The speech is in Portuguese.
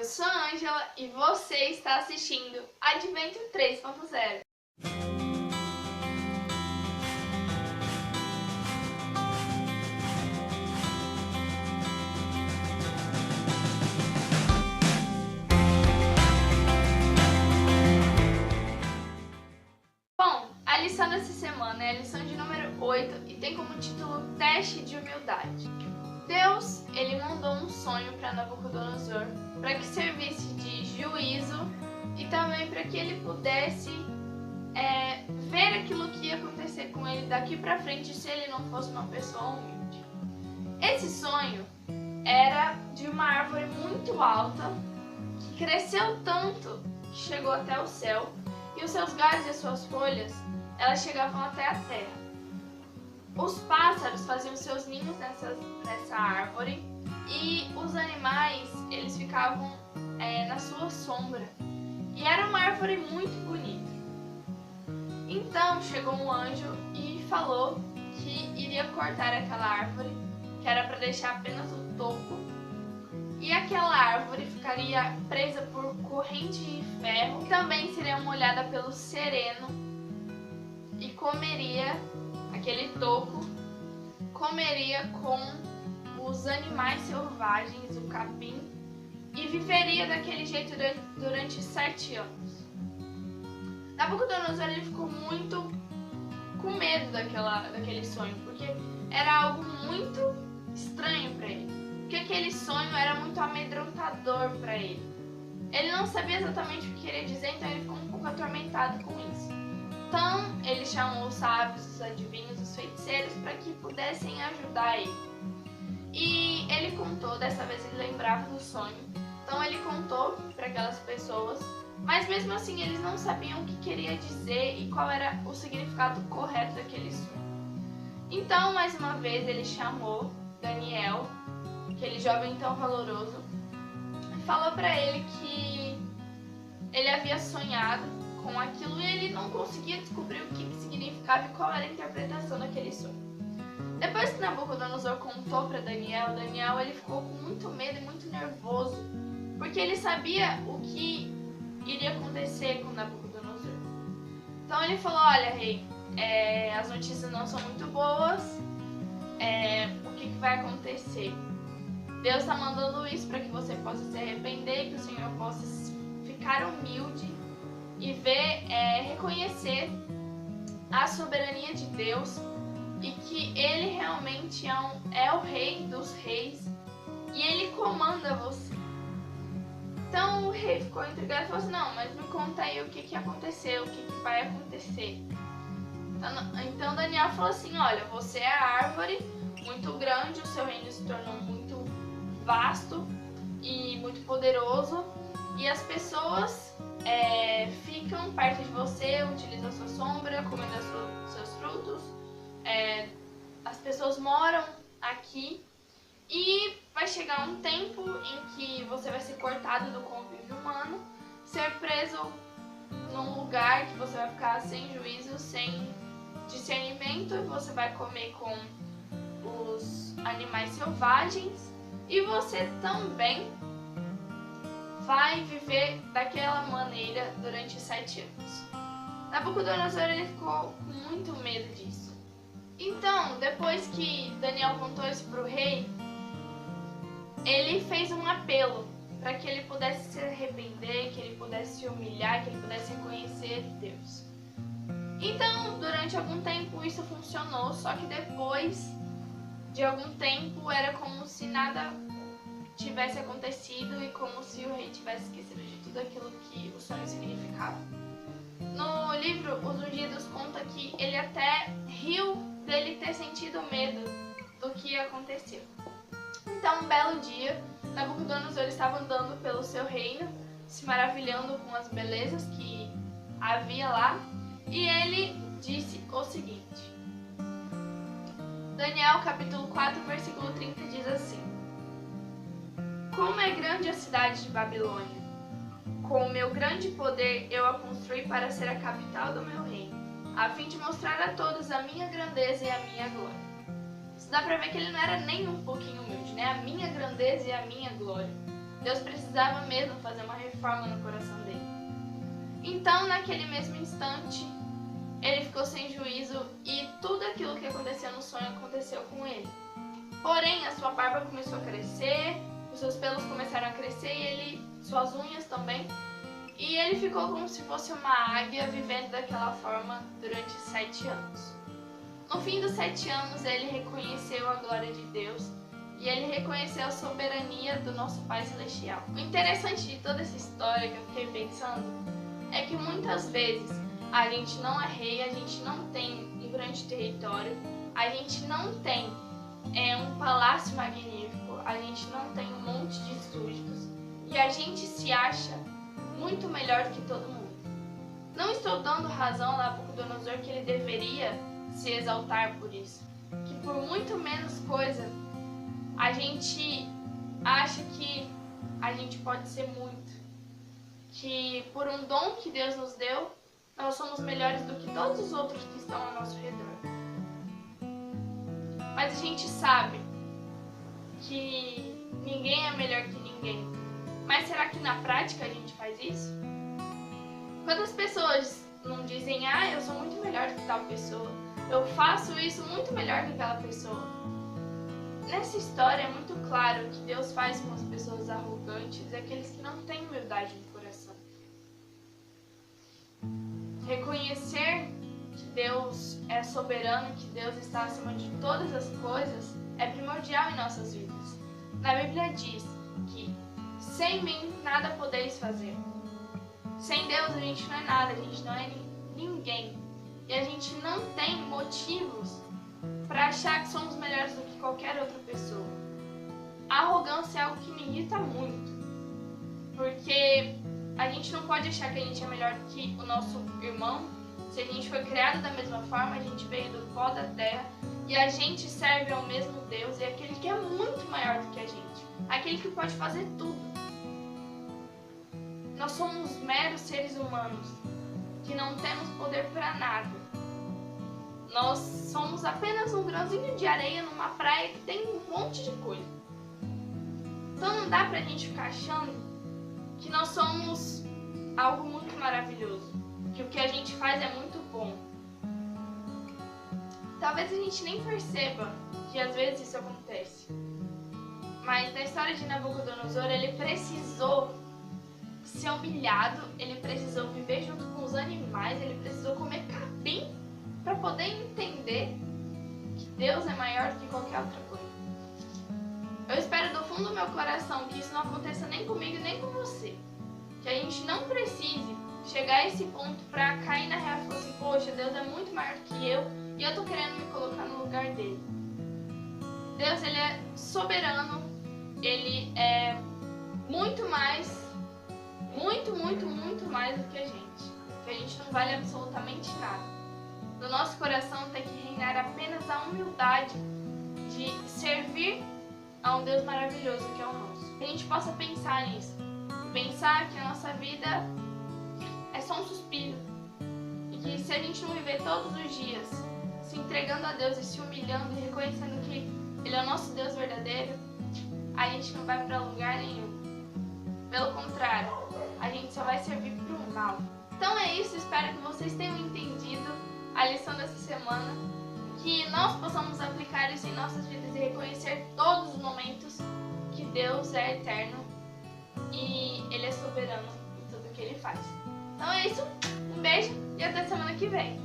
Eu sou a Ângela e você está assistindo Advento 3.0. Bom, a lição dessa semana é a lição de número 8 e tem como título Teste de Humildade. Deus, ele mandou um sonho para Nabucodonosor para que servisse de juízo e também para que ele pudesse ver aquilo que ia acontecer com ele daqui para frente se ele não fosse uma pessoa humilde. Esse sonho era de uma árvore muito alta que cresceu tanto que chegou até o céu e os seus galhos e as suas folhas elas chegavam até a terra. Os pássaros faziam seus ninhos nessa árvore e os animais eles ficavam na sua sombra. E era uma árvore muito bonita. Então chegou um anjo e falou que iria cortar aquela árvore, que era para deixar apenas o topo. E aquela árvore ficaria presa por corrente de ferro, que também seria molhada pelo sereno e comeria aquele topo, comeria com os animais selvagens, o capim, e viveria daquele jeito durante 7 anos. Nabucodonosor ele ficou muito com medo daquele sonho, porque era algo muito estranho para ele. Porque aquele sonho era muito amedrontador para ele. Ele não sabia exatamente o que queria dizer, então ele ficou um pouco atormentado com isso. Então ele chamou os sábios, os adivinhos, os feiticeiros para que pudessem ajudar ele. E ele contou, dessa vez ele lembrava do sonho, então ele contou para aquelas pessoas, mas mesmo assim eles não sabiam o que queria dizer e qual era o significado correto daquele sonho. Então mais uma vez ele chamou Daniel, aquele jovem tão valoroso, e falou para ele que ele havia sonhado com aquilo e ele não conseguia descobrir o que significava e qual era a interpretação daquele sonho. Depois que Nabucodonosor contou para Daniel, ele ficou com muito medo e muito nervoso, porque ele sabia o que iria acontecer com Nabucodonosor. Então ele falou: olha, rei, as notícias não são muito boas, o que vai acontecer? Deus está mandando isso para que você possa se arrepender, que o Senhor possa ficar humilde e reconhecer a soberania de Deus e que Ele realmente é o Rei dos Reis e Ele comanda você. Então o rei ficou intrigado e falou assim: não, mas me conta aí o que aconteceu, o que vai acontecer. Então Daniel falou assim: olha, você é a árvore muito grande, o seu reino se tornou muito vasto e muito poderoso e as pessoas ficam perto de você, utilizam a sua sombra, comendo seus frutos, as pessoas moram aqui e vai chegar um tempo em que você vai ser cortado do convívio humano, ser preso num lugar que você vai ficar sem juízo, sem discernimento, e você vai comer com os animais selvagens e você também vai viver daquela maneira durante 7 anos. Nabucodonosor ele ficou com muito medo disso. Então, depois que Daniel contou isso para o rei, ele fez um apelo para que ele pudesse se arrepender, que ele pudesse se humilhar, que ele pudesse reconhecer Deus. Então, durante algum tempo isso funcionou, só que depois de algum tempo era como se nada tivesse acontecido e como se o rei tivesse esquecido de tudo aquilo que o sonho significava. No livro Os Ungidos conta que ele até riu dele ter sentido medo do que aconteceu. Então, um belo dia, Nabucodonosor estava andando pelo seu reino, se maravilhando com as belezas que havia lá, e ele disse o seguinte: Daniel capítulo 4, versículo 30 diz assim: como é grande a cidade de Babilônia! Com o meu grande poder eu a construí para ser a capital do meu reino, a fim de mostrar a todos a minha grandeza e a minha glória. Isso dá pra ver que ele não era nem um pouquinho humilde, né? A minha grandeza e a minha glória. Deus precisava mesmo fazer uma reforma no coração dele. Então, naquele mesmo instante, ele ficou sem juízo e tudo aquilo que aconteceu no sonho aconteceu com ele. Porém, a sua barba começou a crescer, os seus pelos começaram a crescer e suas unhas também. E ele ficou como se fosse uma águia vivendo daquela forma durante 7 anos. No fim dos 7 anos, ele reconheceu a glória de Deus e ele reconheceu a soberania do nosso Pai Celestial. O interessante de toda essa história que eu fiquei pensando é que muitas vezes a gente não é rei, a gente não tem um grande território, a gente não tem um palácio magnífico, a gente não tem um monte de súditos e a gente se acha muito melhor que todo mundo. Não estou dando razão a Nabucodonosor que ele deveria se exaltar por isso, que por muito menos coisa a gente acha que a gente pode ser muito, que por um dom que Deus nos deu, nós somos melhores do que todos os outros que estão ao nosso redor. Mas a gente sabe que ninguém é melhor que ninguém. Mas será que na prática a gente faz isso? Quantas pessoas não dizem, eu sou muito melhor que tal pessoa, eu faço isso muito melhor que aquela pessoa? Nessa história é muito claro que Deus faz com as pessoas arrogantes e aqueles que não têm humildade no coração. Reconhecer que Deus é soberano, que Deus está acima de todas as coisas, é primordial em nossas vidas. Na Bíblia diz que sem mim nada podeis fazer. Sem Deus a gente não é nada, a gente não é ninguém. E a gente não tem motivos para achar que somos melhores do que qualquer outra pessoa. A arrogância é algo que me irrita muito, porque a gente não pode achar que a gente é melhor que o nosso irmão. Se a gente foi criado da mesma forma, a gente veio do pó da terra e a gente serve ao mesmo Deus, e aquele que é muito maior do que a gente, aquele que pode fazer tudo. Nós somos meros seres humanos que não temos poder para nada. Nós somos apenas um grãozinho de areia numa praia que tem um monte de coisa. Então não dá pra gente ficar achando que nós somos algo muito maravilhoso, que o que a gente faz é muito bom. Talvez a gente nem perceba que às vezes isso acontece. Mas na história de Nabucodonosor, ele precisou ser humilhado, ele precisou viver junto com os animais, ele precisou comer capim para poder entender que Deus é maior do que qualquer outra coisa. Eu espero do fundo do meu coração que isso não aconteça nem comigo nem com você. Que a gente não precise chegar a esse ponto para cair na real e falar assim, poxa, Deus é muito maior que eu e eu tô querendo me colocar no lugar dele. Deus, ele é soberano, ele é muito mais, muito mais do que a gente. Que a gente não vale absolutamente nada. No nosso coração tem que reinar apenas a humildade de servir a um Deus maravilhoso que é o nosso. Que a gente possa pensar nisso. Pensar que a nossa vida é só um suspiro. E que se a gente não viver todos os dias se entregando a Deus e se humilhando e reconhecendo que Ele é o nosso Deus verdadeiro, a gente não vai para lugar nenhum. Pelo contrário, a gente só vai servir para o mal. Então é isso, espero que vocês tenham entendido a lição dessa semana, que nós possamos aplicar isso em nossas vidas e reconhecer todos os momentos que Deus é eterno e Ele é soberano em tudo que Ele faz. Então é isso, um beijo e até semana que vem.